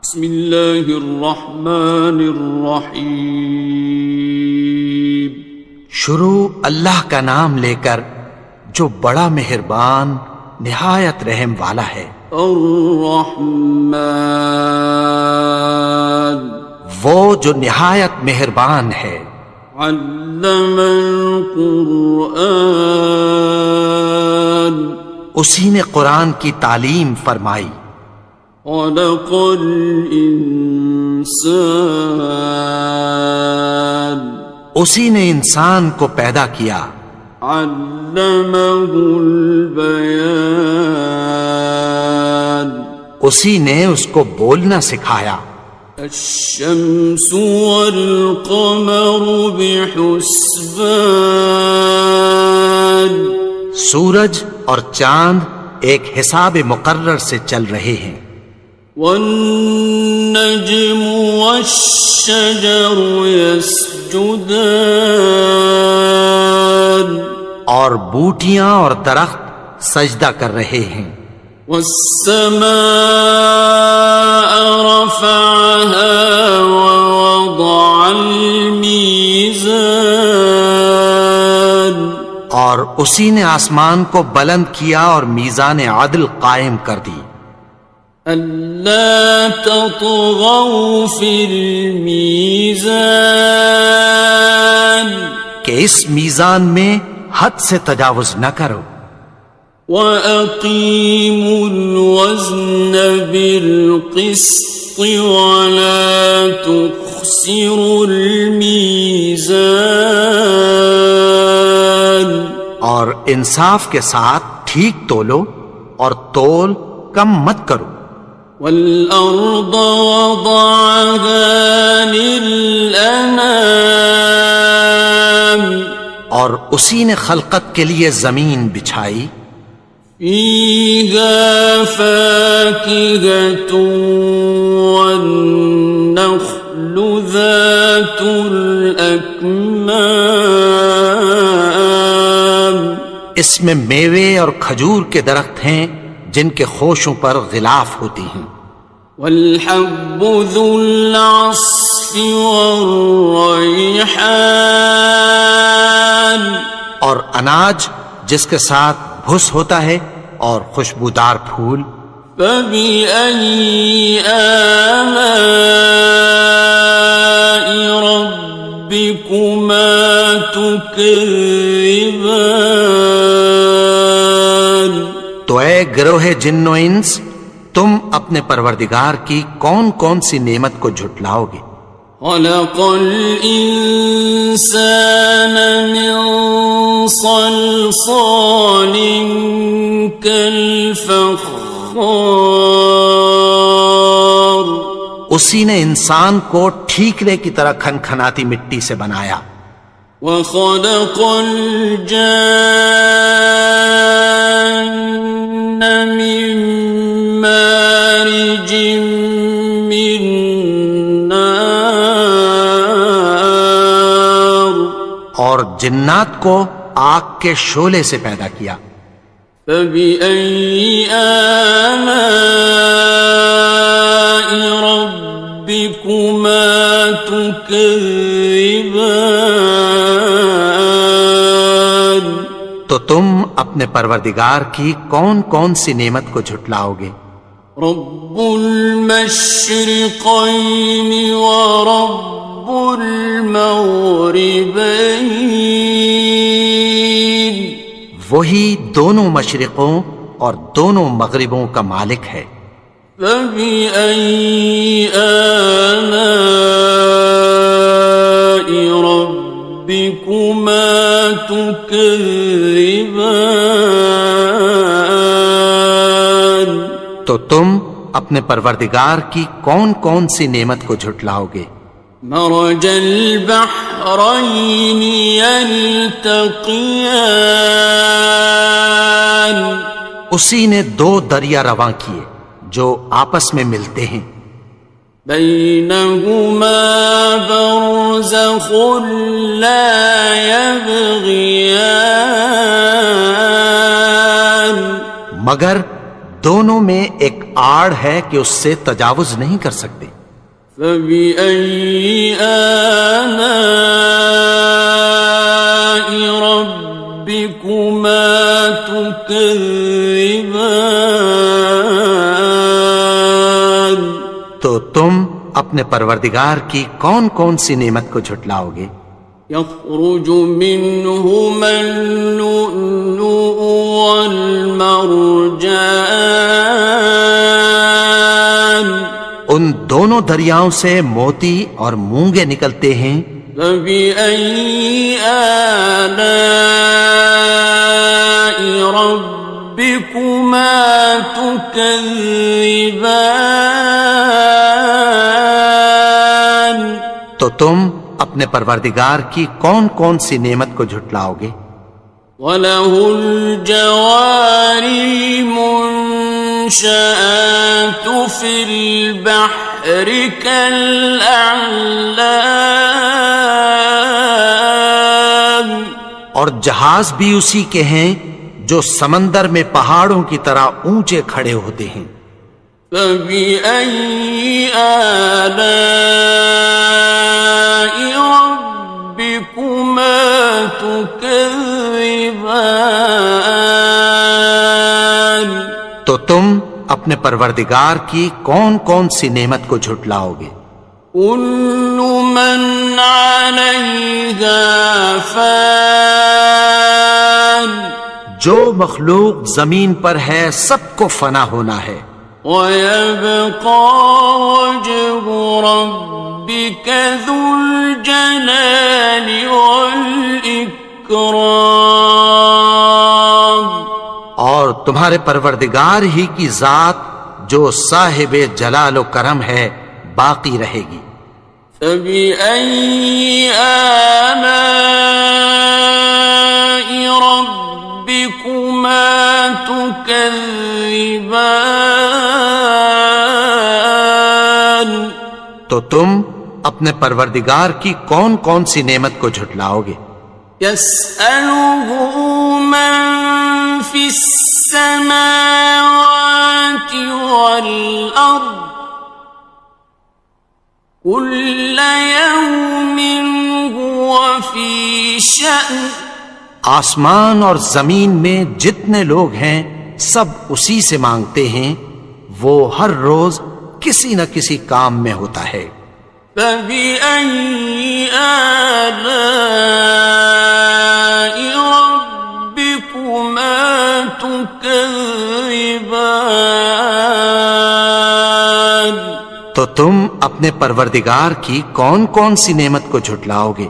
بسم اللہ الرحمن الرحیم. شروع اللہ کا نام لے کر جو بڑا مہربان نہایت رحم والا ہے. الرحمن وہ جو نہایت مہربان ہے. علم القرآن اسی نے قرآن کی تعلیم فرمائی. خلق الانسان اسی نے انسان کو پیدا کیا. علمہ البیان اسی نے اس کو بولنا سکھایا. الشمس والقمر بحسبان سورج اور چاند ایک حساب مقرر سے چل رہے ہیں. والنجم والشجر يسجدان اور بوٹیاں اور درخت سجدہ کر رہے ہیں. والسماء رفعها ووضع الميزان اور اسی نے آسمان کو بلند کیا اور میزان عدل قائم کر دی. ألا تطغوا في الميزان کہ اس میزان میں حد سے تجاوز نہ کرو. وَأَقِيمُوا الْوَزْنَ بِالْقِسْطِ وَلَا تُخْسِرُوا الْمِيزَانَ اور انصاف کے ساتھ ٹھیک تولو اور تول کم مت کرو. وَالْأَرْضَ وَضَعَهَا لِلْأَنَامِ اور اسی نے خلقت کے لیے زمین بچھائی. فِيهَا فَاكِهَةٌ وَالنَّخْلُ ذَاتُ الْأَكْمَامِ اس میں میوے اور کھجور کے درخت ہیں جن کے خوشوں پر غلاف ہوتی ہیں. وَالْحَبُّ ذُو الْعَصْفِ وَالرَّيْحَانِ اور اناج جس کے ساتھ بھس ہوتا ہے اور خوشبودار پھول. فَبِأَيِّ آلَاءِ رَبِّكُمَا تُكَذِّبَانِ تو اے گروہ جن و انس تم اپنے پروردگار کی کون کون سی نعمت کو جھٹلاؤ گے. خَلَقَ الْإِنسَانَ مِنْ صَلْصَالٍ كَالْفَخَّارِ اسی نے انسان کو ٹھیکرے کی طرح کھنکھناتی مٹی سے بنایا. وَخَلَقَ الْجَانَّ مِن مَّارِجٍ مِّن نَّارٍ اور جنات کو آگ کے شعلے سے پیدا کیا. فَبِأَيِّ آلَاءِ رَبِّكُمَا تُكَذِّبَانِ تو تم اپنے پروردگار کی کون کون سی نعمت کو جھٹلاؤ گے. رب المشرقین ورب المغربین وہی دونوں مشرقوں اور دونوں مغربوں کا مالک ہے. فَبِأَيِّ آلَاءِ رَبِّكُمَا تُكَذِّبَانِ تو تم اپنے پروردگار کی کون کون سی نعمت کو جھٹلاؤ گے. مرج البحرین یلتقیان اسی نے دو دریا رواں کیے جو آپس میں ملتے ہیں. بینہما برزخ لا یبغیان مگر دونوں میں ایک آڑ ہے کہ اس سے تجاوز نہیں کر سکتے۔ فبأي آلاء ربكما تكذبان؟ تو تم اپنے پروردگار کی کون کون سی نعمت کو جھٹلاؤ گے؟ يخرج منهما اللؤلؤ والمرجان، ان دونوں دریاؤں سے موتی اور مونگے نکلتے ہیں۔ فبأي آلاء ربكما تكذبان؟ تو تم اپنے پروردگار کی کون کون سی نعمت کو جھٹلاؤ گے؟ وَلَهُ الْجَوَارِ الْمُنشَآتُ فِي الْبَحْرِ كَالْأَعْلَامِ، اور جہاز بھی اسی کے ہیں جو سمندر میں پہاڑوں کی طرح اونچے کھڑے ہوتے ہیں۔ فَبِأَيِّ آلَاءِ رَبِّكُمَا تُكَذِّبَانِ؟ تو تم اپنے پروردگار کی کون کون سی نعمت کو جھٹلاؤ گے؟ كُلُّ مَنْ عَلَيْهَا فَانٍ، جو مخلوق زمین پر ہے سب کو فنا ہونا ہے۔ وَيَبْقَى وَجْهُ رَبِّكَ ذُو الْجَلَالِ وَالْإِكْرَامِ، اور تمہارے پروردگار ہی کی ذات جو صاحب جلال و کرم ہے باقی رہے گی۔ فَبِأَيِّ آلَاءِ رَبِّكُمَا تُكَذِّبَانِ؟ تو تم اپنے پروردگار کی کون کون سی نعمت کو جھٹلاؤ گے؟ يَسْأَلُهُ مَن فِي السَّمَاوَاتِ وَالْأَرْضِ كُلَّ يَوْمٍ هُوَ فِي شَأْنٍ، آسمان اور زمین میں جتنے لوگ ہیں سب اسی سے مانگتے ہیں، وہ ہر روز کسی نہ کسی کام میں ہوتا ہے۔ فَبِأَيِّ آلَاءِ رَبِّكُمَا تُكَذِّبَانِ؟ تو تم اپنے پروردگار کی کون کون سی نعمت کو جھٹلاؤ گے؟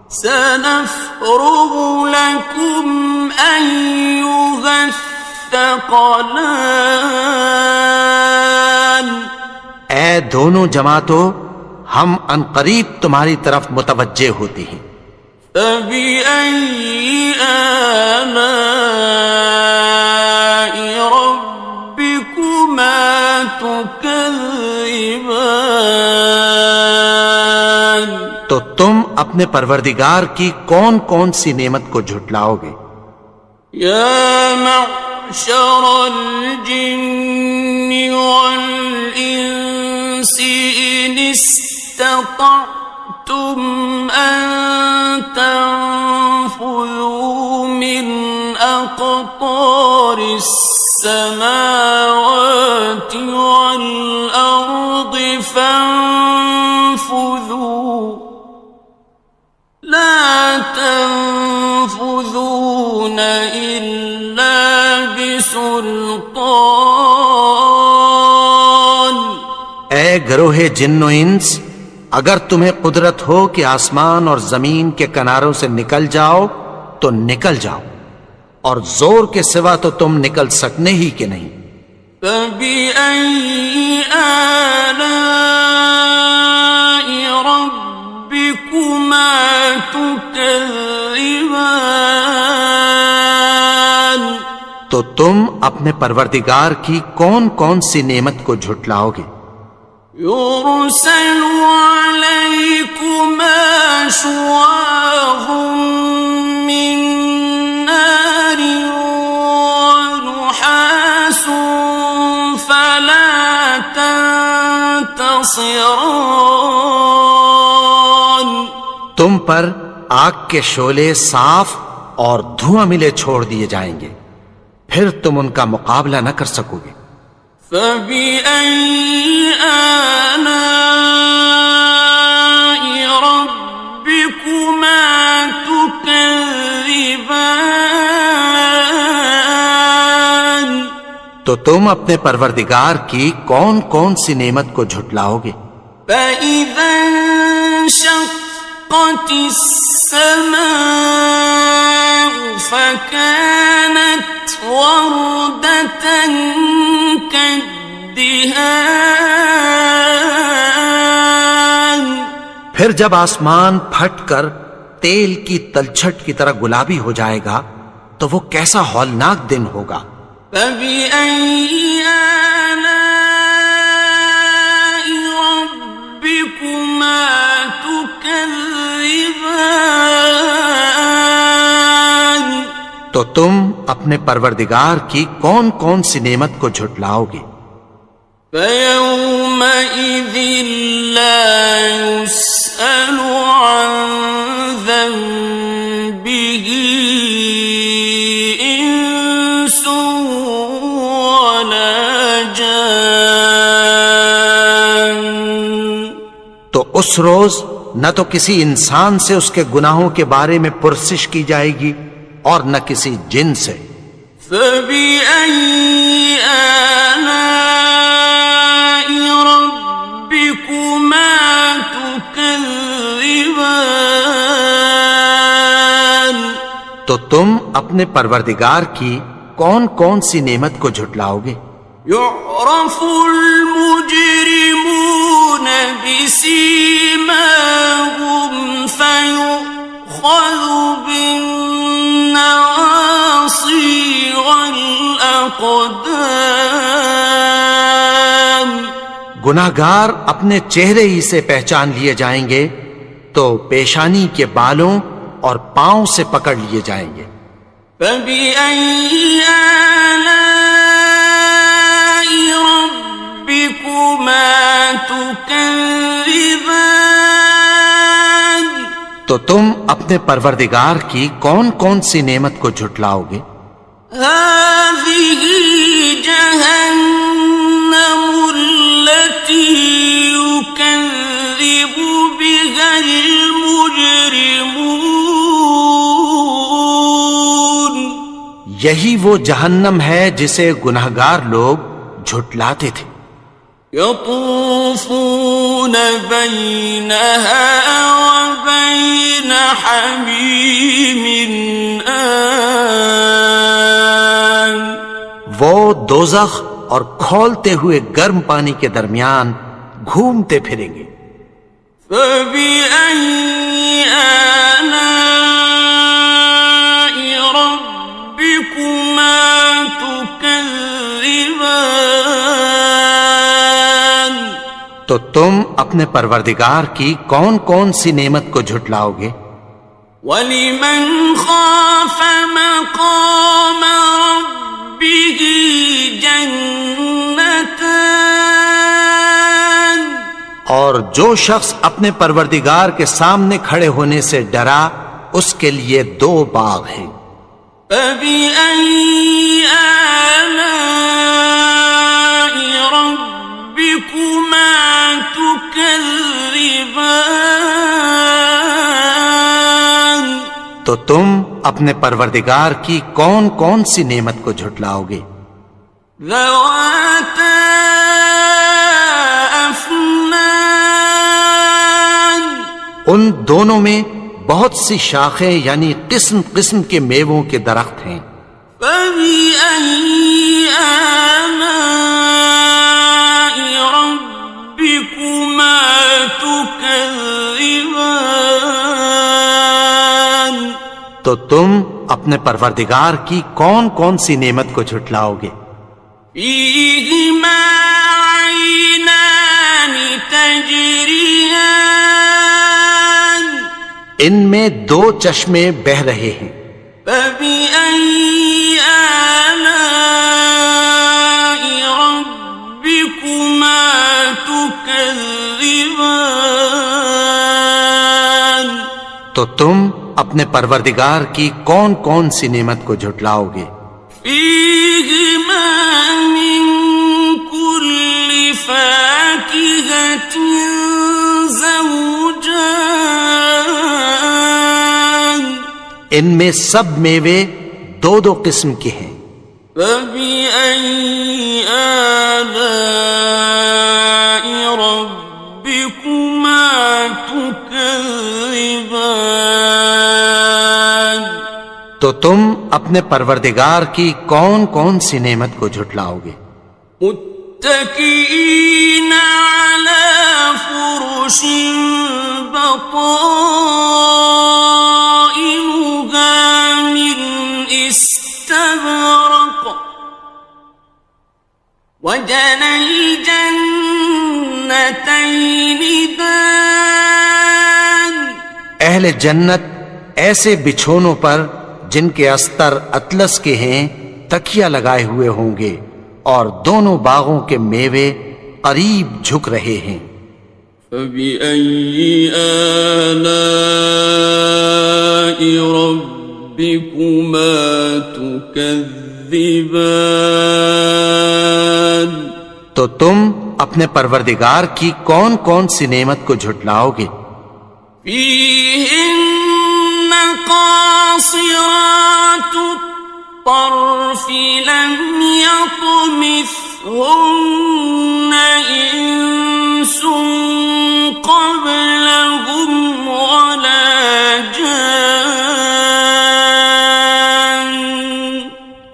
سَنَفْرُغُ لَكُمْ أَيُّهَ الثَّقَلَانِ، اے دونوں جماعتوں، ہم عنقریب تمہاری طرف متوجہ ہوتے ہیں۔ فَبِأَيِّ آلَاءِ رَبِّكُمَا تُكَذِّبَانِ؟ تو تم اپنے پروردگار کی کون کون سی نعمت کو جھٹلاؤ گے؟ يَا مَعْشَرَ الْجِنِّ وَالْإِنسِ إِنِ اسْتَطَعْتُمْ أَن تَنفُذُوا مِنْ أَقْطَارِ السَّمَاوَاتِ وَالْأَرْضِ فَانفُذُوا لَا تَنفُذُونَ إِلَّا بِسُلْطَانٍ۔ اے گروہ جن و انس، اگر تمہیں قدرت ہو کہ آسمان اور زمین کے کناروں سے نکل جاؤ تو نکل جاؤ، اور زور کے سوا تو تم نکل سکنے ہی کہ نہیں۔ فَبِأَيِّ آلَاءِ رَبِّكُمَا تُكَذِّبَانِ؟ تو تم اپنے پروردگار کی کون کون سی نعمت کو جھٹلاؤ گے؟ يُرْسَلُ عَلَيْكُمَا شُوَاظٌ مِّن نَّارٍ وَنُحَاسٌ فَلَا ناصران. تم پر آگ کے شعلے صاف اور دھواں ملے چھوڑ دیے جائیں گے، پھر تم ان کا مقابلہ نہ کر سکو گے۔ فَبِأَيِّ آلَاءِ رَبِّكُمَا تُكَذِّبَانِ. تو تم اپنے پروردگار کی کون کون سی نعمت کو جھٹلاؤ گے؟ فَإِذَا انشَقَّتِ السَّمَاءُ فَكَانَتْ وَرْدَةً كَالدِّهَانِ. پھر جب آسمان پھٹ کر تیل کی تلچھٹ کی طرح گلابی ہو جائے گا تو وہ کیسا ہولناک دن ہوگا۔ فَبِأَيِّ آلَاءِ رَبِّكُمَا تُكَذِّبَانِ. تو تم اپنے پروردگار کی کون کون سی نعمت کو جھٹلاؤ گے؟ فَيَوْمَئِذٍ لَا يُسْأَلُ عَنْ ذَنبِهِ إِنسٌ وَلَا جَانٌ. تو اس روز نہ تو کسی انسان سے اس کے گناہوں کے بارے میں پرسش کی جائے گی اور نہ کسی جن سے۔ فَبِأَيِّ آلَاءِ رَبِّكُمَا تُكَذِّبَانِ. تو تم اپنے پروردگار کی کون کون سی نعمت کو جھٹلاؤ گے؟ يُعْرَفُ الْمُجْرِمُونَ بِسِيمَاهُمْ فَيُؤْخَذُ بِالنَّوَاصِي وَالْأَقْدَامِ. گناہگار اپنے چہرے ہی سے پہچان لیے جائیں گے تو پیشانی کے بالوں اور پاؤں سے پکڑ لیے جائیں گے۔ فَبِأَيِّ آلَاءِ رَبِّكُمَا تُكَذِّبَانِ. تو تم اپنے پروردگار کی کون کون سی نعمت کو جھٹلاؤ گے؟ هَذِهِ جَهَنَّمُ الَّتِي يُكَذِّبُ بِهَا الْمُجْرِمُونَ. یہی وہ جہنم ہے جسے گناہگار لوگ جھٹلاتے تھے۔ يَطُوفُونَ بَيْنَهَا وَبَيْنَ حَمِيمٍ آنٍ. وہ دوزخ اور کھولتے ہوئے گرم پانی کے درمیان گھومتے پھریں گے۔ فَبِأَيِّ آلَاءِ رَبِّكُمَا تُكَذِّبَانِ. تو تم اپنے پروردگار کی کون کون سی نعمت کو جھٹلاؤ گے؟ وَلِمَنْ خَافَ مَقَامَ رَبِّهِ جَنَّتَانِ. اور جو شخص اپنے پروردگار کے سامنے کھڑے ہونے سے ڈرا اس کے لیے 2 باغ ہیں۔ فَبِأَيِّ آلَاءِ رَبِّكُمَا تُكَذِّبَانِ. تو تم اپنے پروردگار کی کون کون سی نعمت کو جھٹلاؤ گے؟ ذَوَاتَا أَفْنَانٍ. ان دونوں میں بہت سی شاخیں یعنی قسم قسم کے میووں کے درخت ہیں۔ فَبِأَيِّ آلَاءِ رَبِّكُمَا تُكَذِّبَانِ. تو تم اپنے پروردگار کی کون کون سی نعمت کو جھٹلاؤ گے؟ فِيهِمَا عَيْنَانِ تَجْرِيَانِ. ان میں 2 چشمے بہہ رہے ہیں۔ فَبِأَيِّ آلَاءِ رَبِّكُمَا تُكَذِّبَانِ. تكذبان تو تم اپنے پروردگار کی کون کون سی نعمت کو جھٹلاؤ گے؟ فيهما من كل فاكهة زوجان ان میں سب میوے دو دو قسم کے ہیں۔ فبأي آلاء ربكما تكذبان تو تم اپنے پروردگار کی کون کون سی نعمت کو جھٹلاؤ گے؟ متكئين على فرش بطائنها من استبرق وجنى الجنتين دان اہل جنت ایسے بچھونوں پر جن کے استر اطلس کے ہیں تکیہ لگائے ہوئے ہوں گے اور دونوں باغوں کے میوے قریب جھک رہے ہیں۔ فبأي آلاء ربكما تكذبان تو تم اپنے پروردگار کی کون کون سی نعمت کو جھٹلاؤ گے؟ فيهن قاصرات الطرف لم يطمثهن إنس قبلهم ولا جان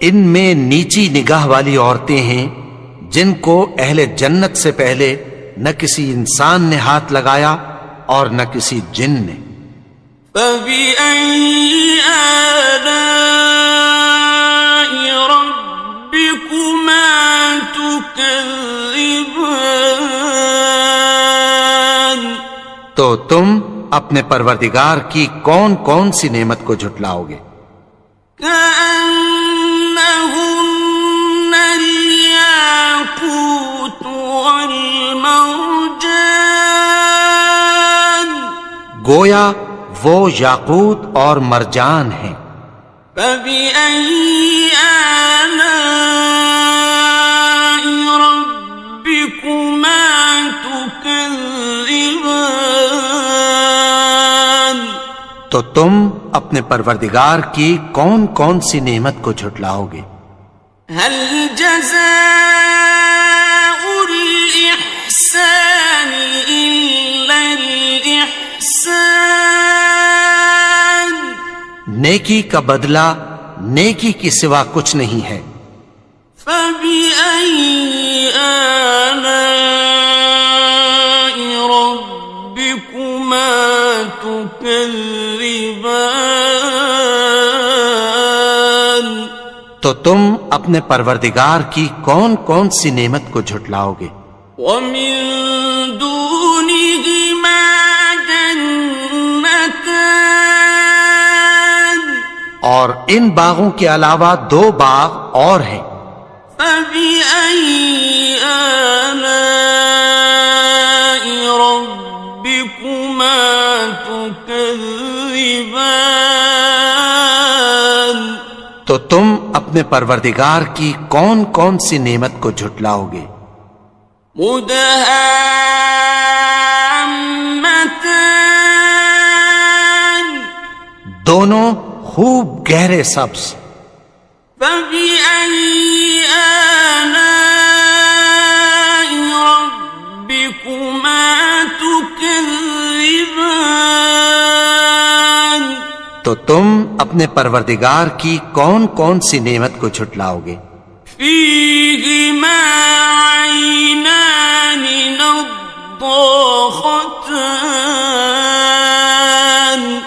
ان میں نیچی نگاہ والی عورتیں ہیں جن کو اہل جنت سے پہلے نہ کسی انسان نے ہاتھ لگایا اور نہ کسی جن نے۔ فبأي آلاء ربكما تكذبان تو تم اپنے پروردگار کی کون کون سی نعمت کو جھٹلاؤ گے؟ كأنهن الياقوت والمرجان گویا وہ یاقوت اور مرجان ہیں۔ فبأي آلاء ربكما تكذبان تو تم اپنے پروردگار کی کون کون سی نعمت کو جھٹلاؤ گے؟ هل جزاء الإحسان إلا الإحسان نیکی کا بدلہ نیکی کی سوا کچھ نہیں ہے۔ فبأي آلاء ربكما تكذبان تو تم اپنے پروردگار کی کون کون سی نعمت کو جھٹلاؤ گے؟ ومن دونهما جنتان اور ان باغوں کے علاوہ دو باغ اور ہیں۔ فبأي آلاء ربكما تكذبان تو تم اپنے پروردگار کی کون کون سی نعمت کو جھٹلاؤ گے؟ مدهامتان دونوں خوب گہرے سبز۔ فبأي آلاء ربكما تكذبان تو تم اپنے پروردگار کی کون کون سی نعمت کو جھٹلاؤ گے؟ فيهما عينان نضاختان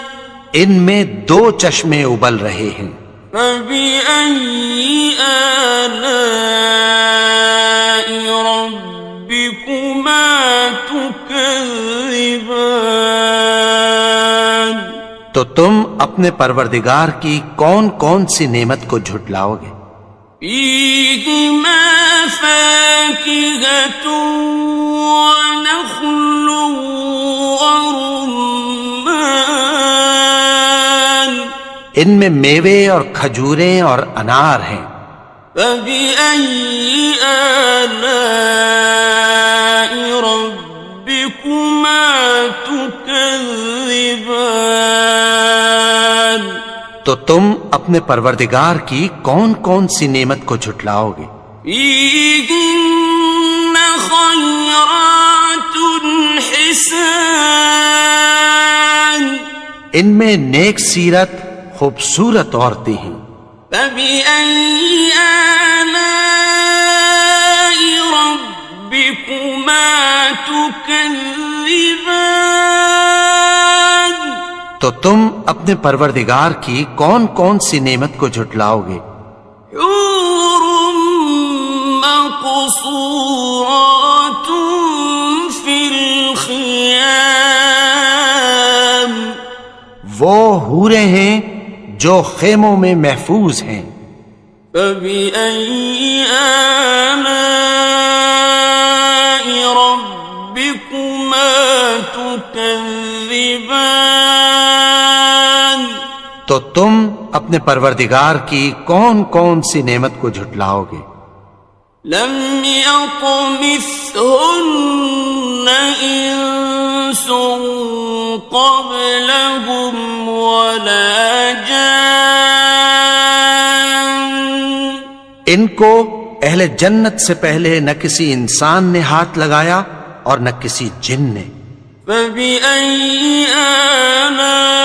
ان میں دو چشمے ابل رہے ہیں۔ فبأي آلاء ربكما تكذبان تو تم اپنے پروردگار کی کون کون سی نعمت کو جھٹلاؤ گے؟ فيهما فاكهة ونخل ورمان ان میں میوے اور کھجوریں اور انار ہیں. فبأي آلاء ربكما تكذبان تو تم اپنے پروردگار کی کون کون سی نعمت کو جھٹلاؤ گے؟ فيهن خيرات حسان ان میں نیک سیرت خوبصورت عورتیں ہیں. فبأي آلاء ربكما تكذبان تو تم اپنے پروردگار کی کون کون سی نعمت کو جھٹلاؤ گے؟ حور مقصورات في الخيام وہ حوریں ہیں جو خیموں میں محفوظ ہیں. فبأي آلاء ربكما تكذبان تو تم اپنے پروردگار کی کون کون سی نعمت کو جھٹلاؤ گے؟ لم يطمثهن إنس قبلهم ولا جان ان کو اہل جنت سے پہلے نہ کسی انسان نے ہاتھ لگایا اور نہ کسی جن نے. فبأي آلاء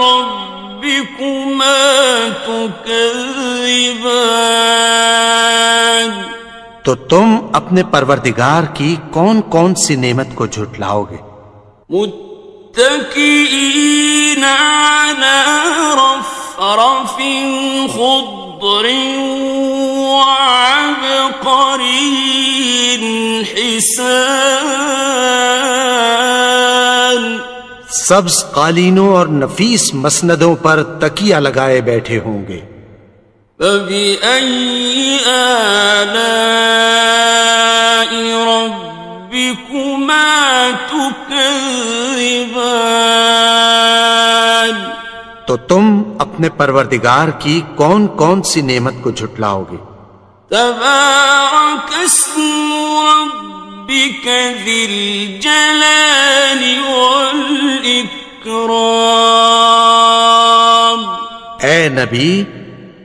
ربكما تكذبان تو تم اپنے پروردگار کی کون کون سی نعمت کو جھٹلاؤ گے؟ متكئين على رفرف خضر وعبقري حسان سبز قالینوں اور نفیس مسندوں پر تکیہ لگائے بیٹھے ہوں گے. فبأي آلاء ربكما تكذبان تو تم اپنے پروردگار کی کون کون سی نعمت کو جھٹلاؤ گے؟ تبارك اسم ربك ذي الجلال والإكرام اے نبی،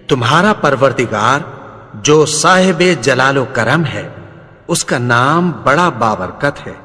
تمہارا پروردگار جو صاحب جلال و کرم ہے، اس کا نام بڑا بابرکت ہے.